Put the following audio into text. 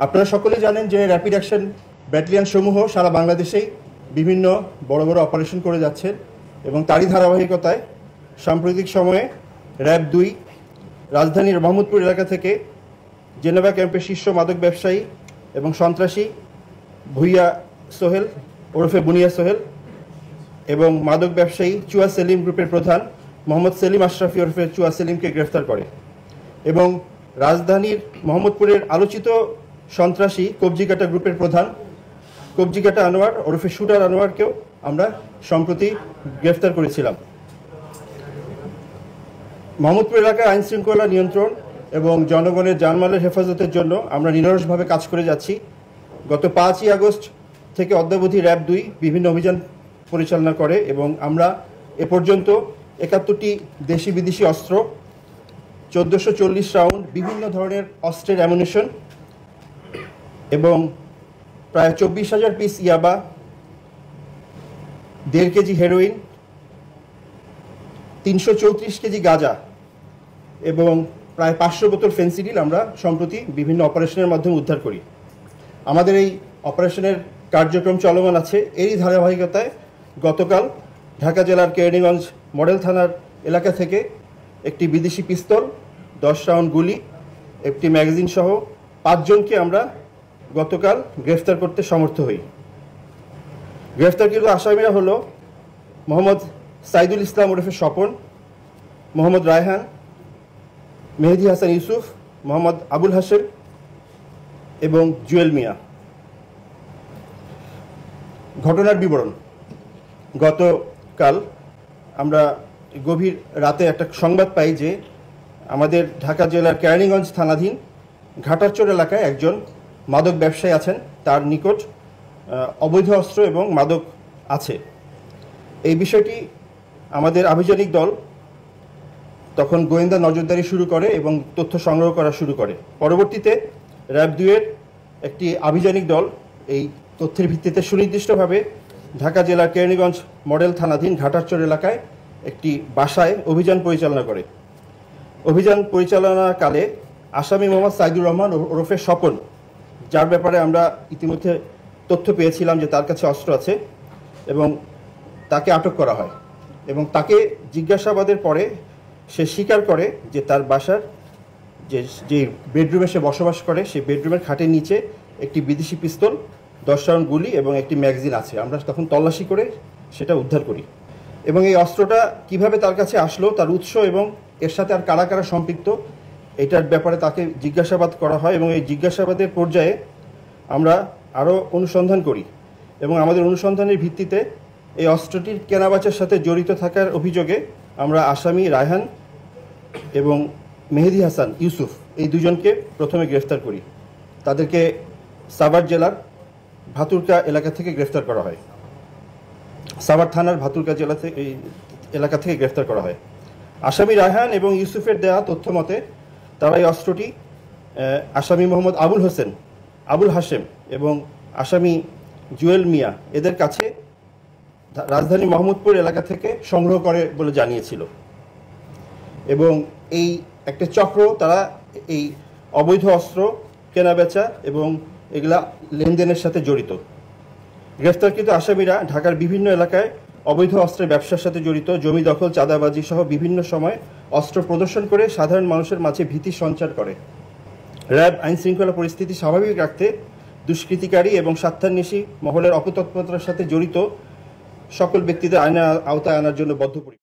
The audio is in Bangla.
আপনারা সকলেই জানেন যে র্যাপিড অ্যাকশন ব্যাটালিয়ন সমূহ সারা বাংলাদেশেই বিভিন্ন বড় বড় অপারেশন করে যাচ্ছে এবং তারই ধারাবাহিকতায় সাম্প্রতিক সময়ে র্যাব 2 রাজধানীর মোহাম্মদপুর এলাকা থেকে জেনেভা ক্যাম্পের শীর্ষ মাদক ব্যবসায়ী এবং সন্ত্রাসী ভুইয়া সোহেল ওরফে বুনিয়া সোহেল এবং মাদক ব্যবসায়ী চুয়া সেলিম গ্রুপের প্রধান মোহাম্মদ সেলিম আশরাফি ওরফে চুয়া সেলিমকে গ্রেফতার করে এবং রাজধানীর মোহাম্মদপুরের আলোচিত সন্ত্রাসী কবজিকাটা গ্রুপের প্রধান কবজিকাটা আনোয়ার ওরফে শুটার আনোয়ারকেও আমরা সম্প্রতি গ্রেফতার করেছিলাম। মোহাম্মদপুর এলাকায় আইন শৃঙ্খলা নিয়ন্ত্রণ এবং জনগণের জানমালের হেফাজতের জন্য আমরা নিরলসভাবে কাজ করে যাচ্ছি। গত 5ই আগস্ট থেকে অদ্যাবধি র্যাব 2 বিভিন্ন অভিযান পরিচালনা করে এবং আমরা এ পর্যন্ত 71টি দেশি বিদেশি অস্ত্র, 1440 রাউন্ড বিভিন্ন ধরনের অস্ত্রের অ্যামুনিশন এবং প্রায় 24,000 পিস ইয়াবা, 1.5 কেজি হেরোইন, 334 কেজি গাঁজা এবং প্রায় 500 বোতল ফেন্সিডিল আমরা সম্প্রতি বিভিন্ন অপারেশনের মাধ্যমে উদ্ধার করি। আমাদের এই অপারেশনের কার্যক্রম চলমান আছে। এরই ধারাবাহিকতায় গতকাল ঢাকা জেলার কেরানীগঞ্জ মডেল থানার এলাকা থেকে একটি বিদেশি পিস্তল, 10 রাউন্ড গুলি, একটি ম্যাগাজিন সহ 5 জনকে আমরা গতকাল গ্রেফতার করতে সমর্থ হই। গ্রেফতারকৃত আসামিরা হলো মোহাম্মদ সাইদুল ইসলাম ওরফে স্বপন, মোহাম্মদ রায়হান, মেহেদি হাসান ইউসুফ, মোহাম্মদ আবুল হাশেম এবং জুয়েল মিয়া। ঘটনার বিবরণ: গতকাল আমরা গভীর রাতে একটা সংবাদ পাই যে আমাদের ঢাকা জেলার কেরানীগঞ্জ থানাধীন ঘাটারচর এলাকায় একজন মাদক ব্যবসায়ী আছেন, তার নিকট অবৈধ অস্ত্র এবং মাদক আছে। এই বিষয়টি আমাদের আভিযানিক দল তখন গোয়েন্দা নজরদারি শুরু করে এবং তথ্য সংগ্রহ করা শুরু করে। পরবর্তীতে র্যাব 2 এর একটি আভিযানিক দল এই তথ্যের ভিত্তিতে সুনির্দিষ্টভাবে ঢাকা জেলার কেরানীগঞ্জ মডেল থানাধীন ঘাটারচর এলাকায় একটি বাসায় অভিযান পরিচালনা করে। অভিযান পরিচালনাকালে আসামি মোহাম্মদ সাইদুর রহমান ওরফে স্বপন, যার ব্যাপারে আমরা ইতিমধ্যে তথ্য পেয়েছিলাম যে তার কাছে অস্ত্র আছে, এবং তাকে আটক করা হয় এবং তাকে জিজ্ঞাসাবাদের পরে সে স্বীকার করে যে তার বাসার যে বেডরুমে সে বসবাস করে সেই বেডরুমের খাটের নিচে একটি বিদেশি পিস্তল, 10 রাউন্ড গুলি এবং একটি ম্যাগাজিন আছে। আমরা তখন তল্লাশি করে সেটা উদ্ধার করি এবং এই অস্ত্রটা কিভাবে তার কাছে আসলো, তার উৎস এবং এর সাথে আর কারা কারা সম্পৃক্ত, এটার ব্যাপারে তাকে জিজ্ঞাসাবাদ করা হয় এবং এই জিজ্ঞাসাবাদের পর্যায়ে আমরা আরও অনুসন্ধান করি এবং আমাদের অনুসন্ধানের ভিত্তিতে এই অস্ত্রটির কেনাবেচার সাথে জড়িত থাকার অভিযোগে আমরা আসামি রায়হান এবং মেহেদি হাসান ইউসুফ এই দুজনকে প্রথমে গ্রেফতার করি। তাদেরকে সাভার জেলার ভাতুরকা এলাকা থেকে গ্রেফতার করা হয়, সাভার থানার ভাতুরকা জেলা থেকে এই এলাকা থেকে গ্রেফতার করা হয়। আসামি রায়হান এবং ইউসুফের দেওয়া তথ্য মতে তারা এই অস্ত্রটি আসামি মোহাম্মদ আবুল হাশেম এবং আসামি জুয়েল মিয়া এদের কাছে রাজধানী মোহাম্মদপুর এলাকা থেকে সংগ্রহ করে বলে জানিয়েছিল এবং এই একটা চক্র, তারা এই অবৈধ অস্ত্র কেনাবেচা এবং এগুলা লেনদেনের সাথে জড়িত। গ্রেফতারকৃত আসামিরা ঢাকার বিভিন্ন এলাকায় অবৈধ অস্ত্রের ব্যবসার সাথে জড়িত, জমি দখল, চাঁদাবাজি সহ বিভিন্ন সময় অস্ত্র প্রদর্শন করে সাধারণ মানুষের মাঝে ভীতি সঞ্চার করে। র্যাব আইন শৃঙ্খলা পরিস্থিতি স্বাভাবিক রাখতে দুষ্কৃতিকারী এবং স্বার্থান্বেষী মহলের অপতৎপরতার সাথে জড়িত সকল ব্যক্তিদের আইনের আওতায় আনার জন্য বদ্ধপরিকর।